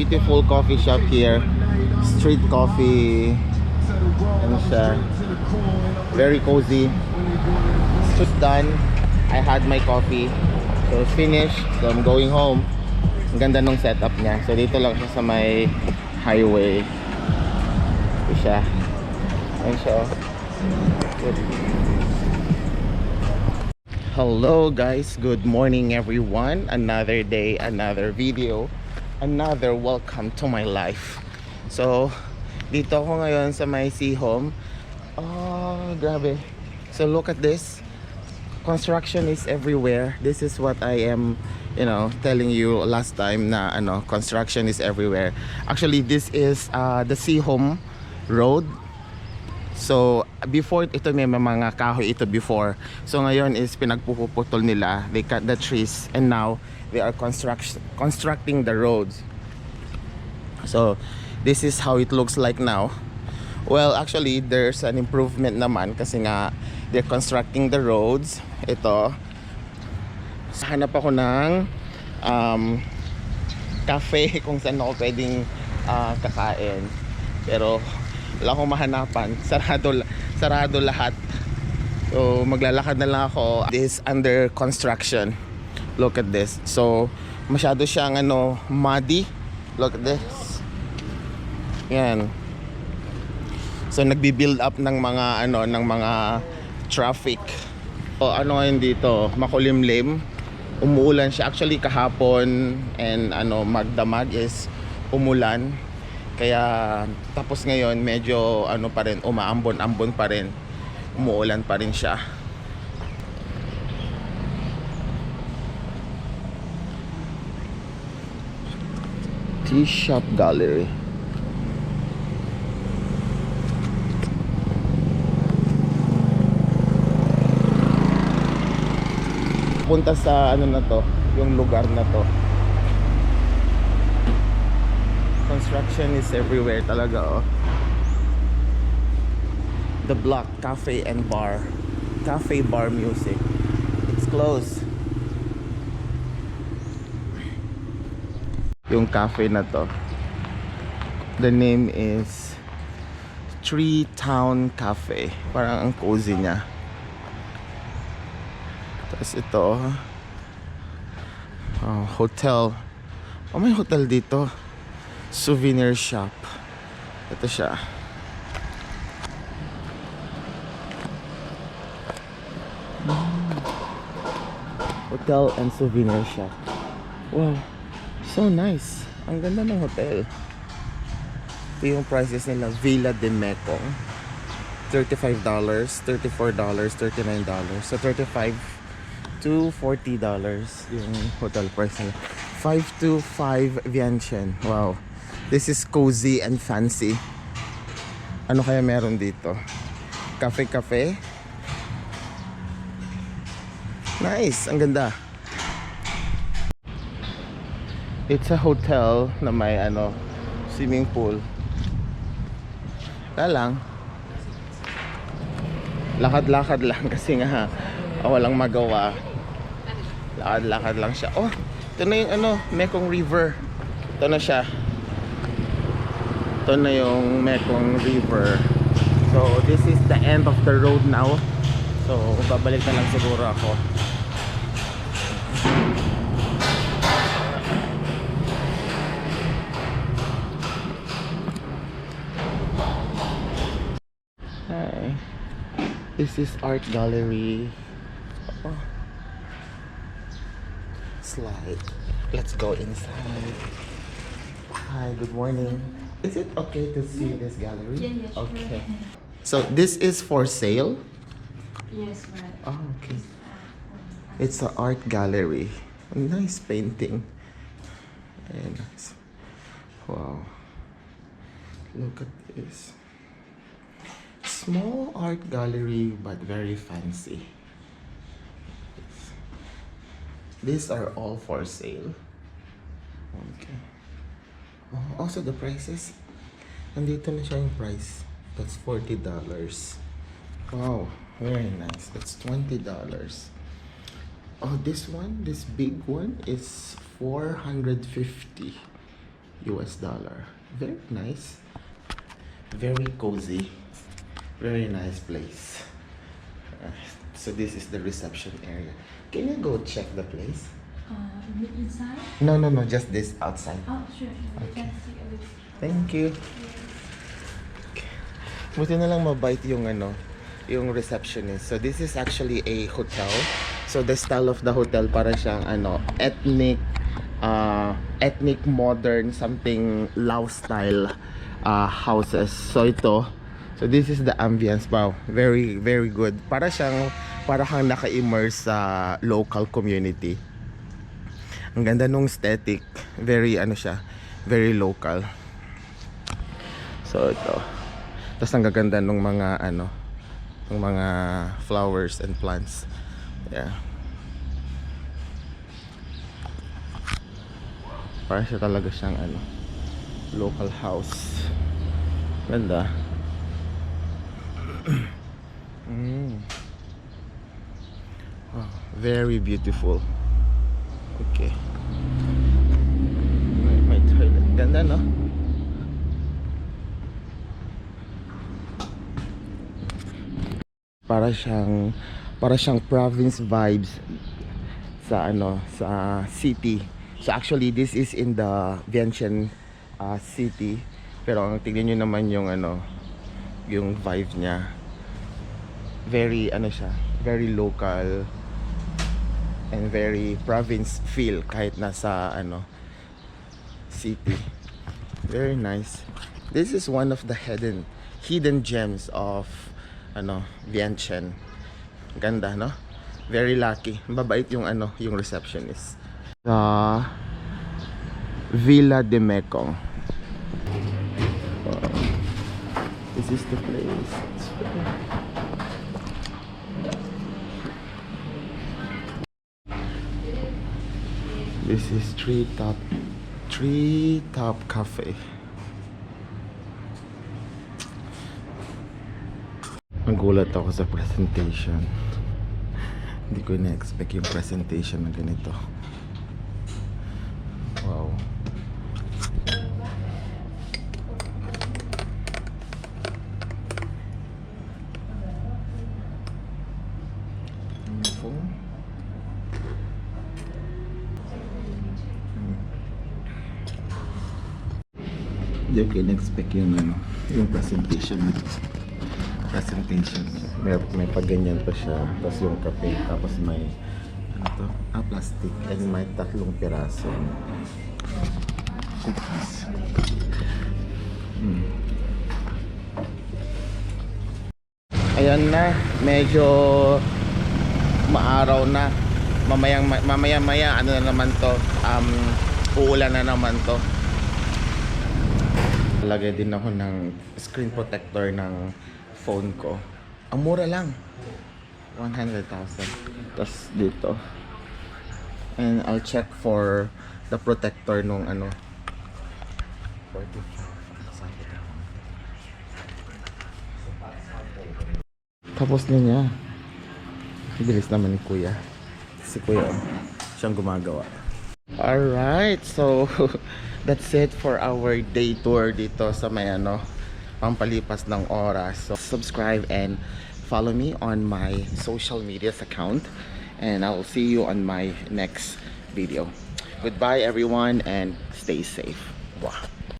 beautiful coffee shop here. Street coffee. Ano siya? Very cozy. Just done. I had my coffee. So it's finished. So I'm going home. Ang ganda nung setup niya. So dito lang siya sa may highway. Ito siya. Ayan siya. Good. Hello guys, good morning everyone. Another day, another video, another welcome to my life. So dito ako ngayon sa my home. Oh, grabe. So look at this. Construction is everywhere. This is what I am, telling you last time na construction is everywhere. Actually, this is the home road. So before ito may mga kahoy ito before. So ngayon is pinagpuputol nila. They cut the trees and now they are constructing the roads. So this is how it looks like now. Well, actually there's an improvement naman kasi nga they're constructing the roads. Ito. Hanap ako ng cafe kung saan ako pwedeng kakain. Pero wala akong mahanapan. Sarado lahat. So maglalakad na lang ako. This is under construction. Look at this. So masyado siyang muddy. Look at this. Yan. So nagbi-build up ng mga traffic. So ngayon dito, makulimlim. Umuulan siya actually kahapon and magdamag is umulan. Kaya tapos ngayon medyo pa rin, umaambon-ambon pa rin. Umuulan pa rin siya. Tea Shop Gallery. Punta sa na to, yung lugar na to. Construction is everywhere talaga, oh. The Block Cafe and Bar. Cafe Bar Music. It's closed. Yung cafe na to, the name is Tree Town Cafe. Parang ang cozy niya. Tapos ito, hotel. Oh, may hotel dito. Souvenir shop. Ito siya. Hotel and souvenir shop. Wow, so nice. Ang ganda ng hotel. Ito yung prices nila. Villa de Mekong, $35, $34, $39. So $35 to $40 yung hotel price nila. 5 to 5 Vientiane. Wow. This is cozy and fancy. Ano kaya meron dito? Cafe. Nice, ang ganda. It's a hotel na may swimming pool. Kaya lang lakad-lakad lang kasi nga walang magawa. Lakad-lakad lang siya. Oh, ito na yung Mekong River. Ito na siya. Ito na yung Mekong River. So this is the end of the road now. So babalik na lang siguro ako. Hi. This is art gallery. Oh. Slide. Let's go inside. Hi, good morning. Is it okay to see this gallery? Yeah, okay. So this is for sale? Yes, right. Oh, okay. It's an art gallery. A nice painting. Very nice. Wow. Look at this. Small art gallery but very fancy. These are all for sale. Okay. Oh, also the prices. Nandito na siya yung price. That's $40. Wow, very nice. That's $20. Oh, this one, this big one is $450. US dollar. Very nice. Very cozy. Very nice place. So this is the reception area. Can you go check the place? You mean inside? No, no, no. Just this outside. Oh, sure. We can see a bit. Thank you. Buti na lang mabait yung yung receptionist. So this is actually a hotel. So the style of the hotel para siyang ethnic modern something Lao style houses. So this is the ambience. Wow, very very good. Para kang naka-immerse sa local community. Ang ganda nung aesthetic. Very very local. So ito. Tapos ang gaganda nung mga ng mga flowers and plants. Yeah. Parang siya talaga siyang local house. Ganda. Oh, very beautiful. Okay. May toilet. Ganda, no? Para siyang province vibes sa city. So actually this is in the Vientiane city, pero tingnan niyo naman yung vibe niya. Very very local and very province feel kahit nasa city. Very nice. This is one of the hidden gems of Vientiane. Ganda, no? Very lucky. Mabait yung yung receptionist. Villa de Mekong. This is the place. This is Treetop Cafe. Nagulat ako sa presentation. Hindi ko na-expect yung presentation na ganito. Wow. Hindi ko na-expect yung yung presentation. May pagganyan pa siya, tapos yung kape, tapos may plastic, and may 3 piraso cookies. Ayan na, medyo maaraw na. Mamaya na naman to, uulan na naman to. Lagay din ako ng screen protector ng phone ko. Ang mura lang, 100,000. Tapos dito, and I'll check for the protector nung 45. Tapos na niya. Bilis naman ni kuya. Si kuya, siyang gumagawa. Alright, so that's it for our day tour dito sa may pampalipas ng oras. So subscribe and follow me on my social medias account, and I will see you on my next video. Goodbye everyone, and stay safe. Wow.